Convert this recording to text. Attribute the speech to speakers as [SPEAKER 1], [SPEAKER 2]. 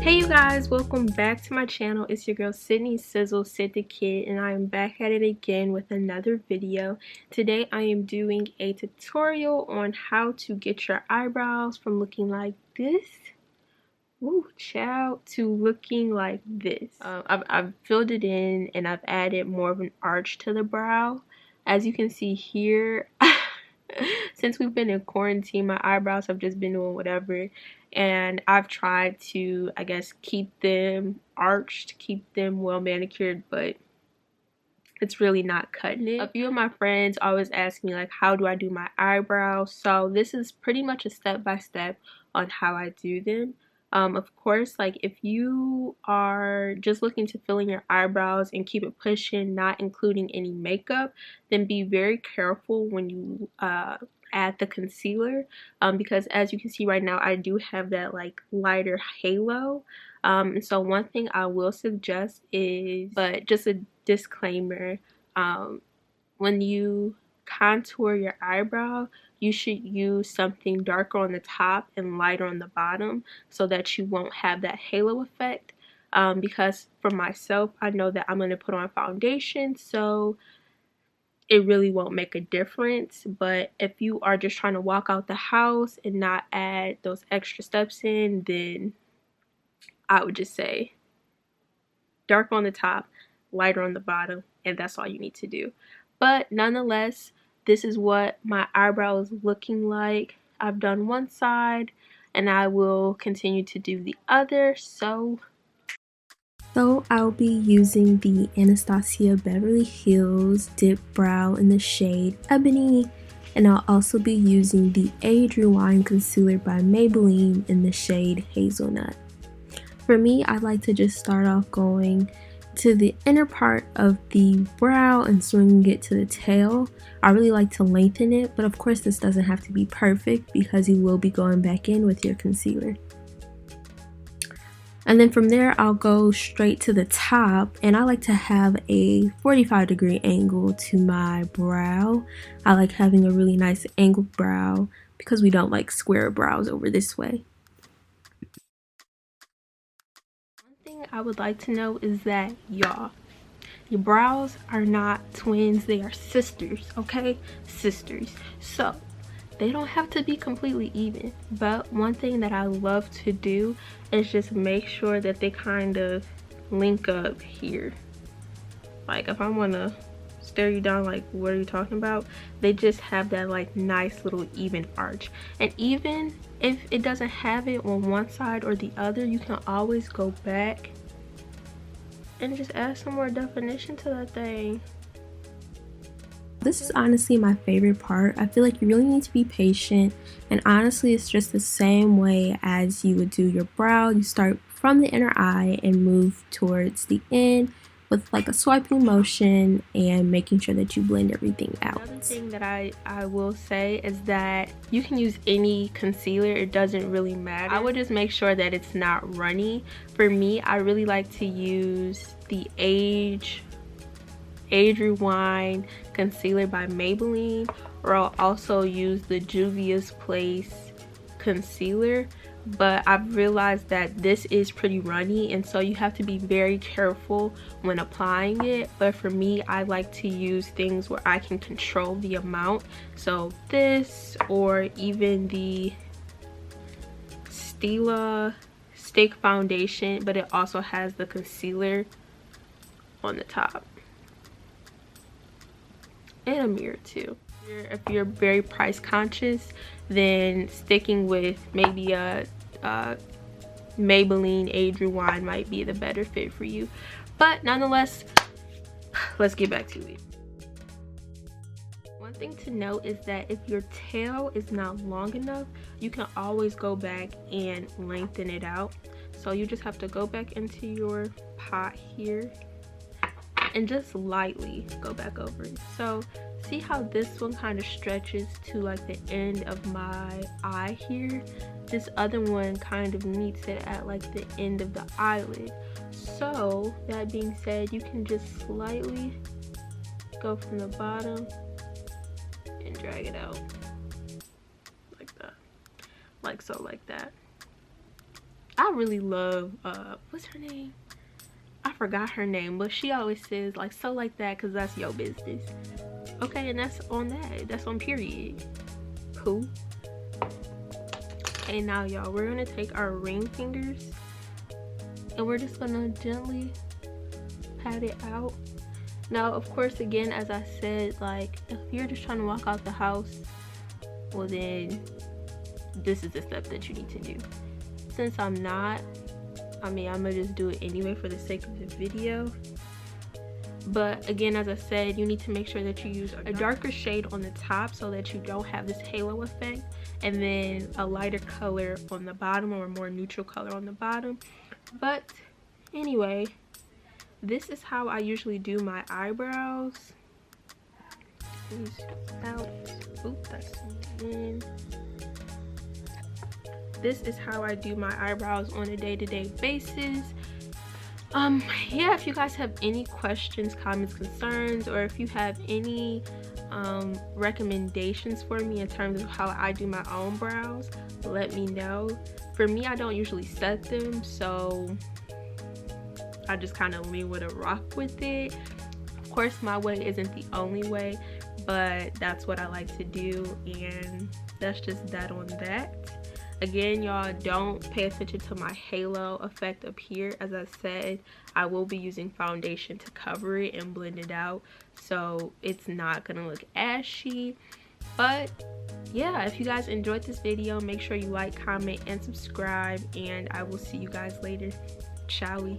[SPEAKER 1] Hey you guys, welcome back to my channel. It's your girl Sydney Sizzle Sid the Kid, and I am back at it again with another video. Today I am doing a tutorial on how to get your eyebrows from looking like this, woo child, to looking like this. I've filled it in and I've added more of an arch to the brow. As you can see here, since we've been in quarantine, my eyebrows have just been doing whatever, and I've tried to, I guess, keep them arched, keep them well manicured, but it's really not cutting it. A few of my friends always ask me, like, how do I do my eyebrows? So this is pretty much a step-by-step on how I do them. Of course, like, if you are just looking to fill in your eyebrows and keep it pushing, not including any makeup, then be very careful when you add the concealer, because as you can see right now, I do have that like lighter halo. And so one thing I will suggest is, but just a disclaimer, when you contour your eyebrow, you should use something darker on the top and lighter on the bottom so that you won't have that halo effect. Because for myself, I know that I'm going to put on foundation, so it really won't make a difference. But if you are just trying to walk out the house and not add those extra steps in, then I would just say dark on the top, lighter on the bottom, and that's all you need to do. But nonetheless, this is what my eyebrow is looking like. I've done one side and I will continue to do the other. So I'll be using the Anastasia Beverly Hills Dip Brow in the shade Ebony, and I'll also be using the Age Rewind Concealer by Maybelline in the shade Hazelnut. For me, I like to just start off going to the inner part of the brow and swinging it to the tail. I really like to lengthen it, but of course this doesn't have to be perfect because you will be going back in with your concealer. And then from there, I'll go straight to the top, and I like to have a 45-degree angle to my brow. I like having a really nice angled brow because we don't like square brows over this way. One thing I would like to know is that, y'all, your brows are not twins, they are sisters, okay? Sisters. So they don't have to be completely even, but one thing that I love to do is just make sure that they kind of link up here. Like if I want to stare you down, like, what are you talking about? They just have that like nice little even arch. And even if it doesn't have it on one side or the other, you can always go back and just add some more definition to that thing. This is honestly my favorite part. I feel like you really need to be patient, and honestly it's just the same way as you would do your brow. You start from the inner eye and move towards the end with like a swiping motion and making sure that you blend everything out. Another thing that I will say is that you can use any concealer, it doesn't really matter. I would just make sure that it's not runny. For me, I really like to use the Age Rewind Concealer by Maybelline, or I'll also use the Juvia's Place concealer, but I've realized that this is pretty runny, and so you have to be very careful when applying it. But for me, I like to use things where I can control the amount, so this, or even the Stila Stick Foundation, but it also has the concealer on the top. And a mirror too. If you're very price conscious, then sticking with maybe a Maybelline Age Rewind might be the better fit for you. But nonetheless, let's get back to it. One thing to note is that if your tail is not long enough, you can always go back and lengthen it out. So you just have to go back into your pot here and just lightly go back over it. So see how this one kind of stretches to like the end of my eye here? This other one kind of meets it at like the end of the eyelid. So that being said, you can just slightly go from the bottom and drag it out like that, like so, like that. I really love what's her name? I forgot her name, but she always says like so like that because that's your business. Okay, and that's on that. That's on period. Cool. Okay, now y'all, we're gonna take our ring fingers and we're just gonna gently pat it out. Now, of course, again, as I said, like if you're just trying to walk out the house, well then this is the step that you need to do. Since I'm not, I mean, I'm gonna just do it anyway for the sake of the video. But again, as I said, you need to make sure that you use a darker shade on the top so that you don't have this halo effect, and then a lighter color on the bottom, or a more neutral color on the bottom. But anyway, this is how I usually do my eyebrows. Out. Oops, that's in. This is how I do my eyebrows on a day-to-day basis. Yeah, if you guys have any questions, comments, concerns, or if you have any recommendations for me in terms of how I do my own brows, let me know. For me, I don't usually set them, so I just kind of lean with a rock with it. Of course, my way isn't the only way, but that's what I like to do, and that's just that on that. Again, y'all, don't pay attention to my halo effect up here. As I said, I will be using foundation to cover it and blend it out, so it's not gonna look ashy. But yeah, if you guys enjoyed this video, make sure you like, comment, and subscribe, and I will see you guys later. Ciao.